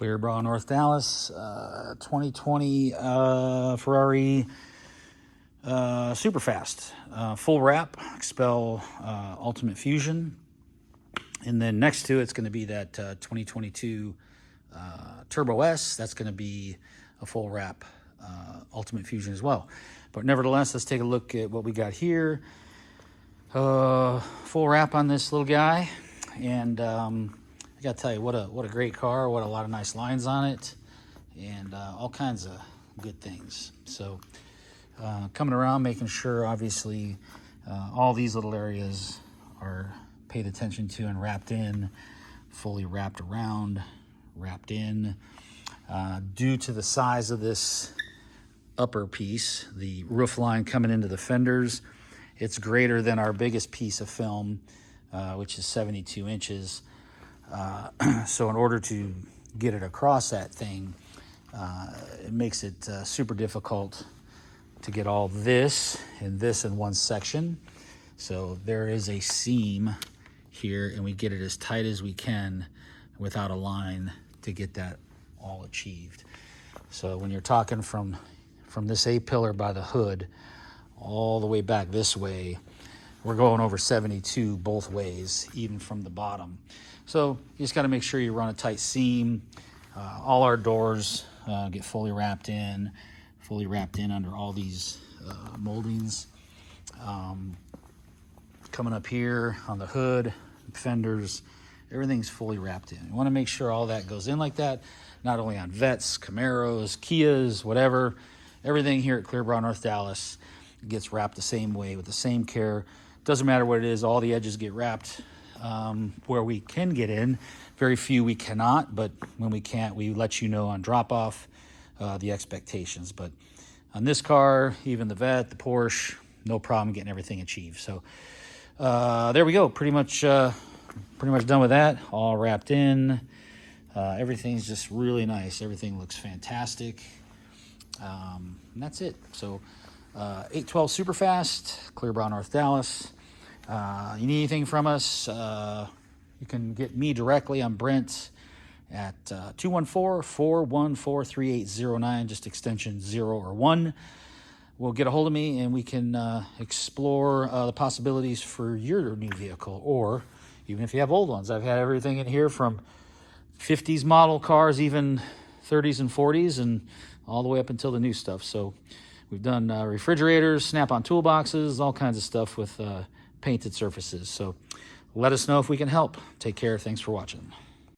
Clearbrow, North Dallas, 2020 Ferrari Superfast, full wrap, Xpel Ultimate Fusion. And then next to it's going to be that 2022 Turbo S. That's going to be a full wrap Ultimate Fusion as well. But nevertheless, let's take a look at what we got here. Full wrap on this little guy. And I got to tell you, what a great car. What a lot of nice lines on it. And all kinds of good things. So coming around, making sure, obviously, all these little areas are paid attention to and wrapped in, fully wrapped around, wrapped in. Due to the size of this upper piece, the roof line coming into the fenders, it's greater than our biggest piece of film, which is 72 inches. So in order to get it across that thing, it makes it super difficult to get all this and this in one section. So there is a seam here, and we get it as tight as we can without a line to get that all achieved. So when you're talking from this A-pillar by the hood all the way back this way, we're going over 72 both ways, even from the bottom. So you just got to make sure you run a tight seam. All our doors get fully wrapped in under all these moldings. Coming up here on the hood, fenders, everything's fully wrapped in. You want to make sure all that goes in like that, not only on Vets, Camaros, Kias, whatever. Everything here at Clearbrow, North Dallas gets wrapped the same way with the same care. Doesn't matter what it is, all the edges get wrapped where we can get in. Very few we cannot, but when we can't, we let you know on drop-off the expectations. But on this car, even the Vet, the Porsche, no problem getting everything achieved. So there we go, pretty much done with that, all wrapped in. Everything's just really nice. Everything looks fantastic. And that's it. So 812 Superfast, Clearbrow, North Dallas. You need anything from us, you can get me directly. I'm Brent at 214-414-3809, just extension 0 or 1. Will get a hold of me, and we can explore the possibilities for your new vehicle, or even if you have old ones. I've had everything in here from 50s model cars, even 30s and 40s, and all the way up until the new stuff. So we've done refrigerators, snap-on toolboxes, all kinds of stuff with painted surfaces. So let us know if we can help. Take care. Thanks for watching.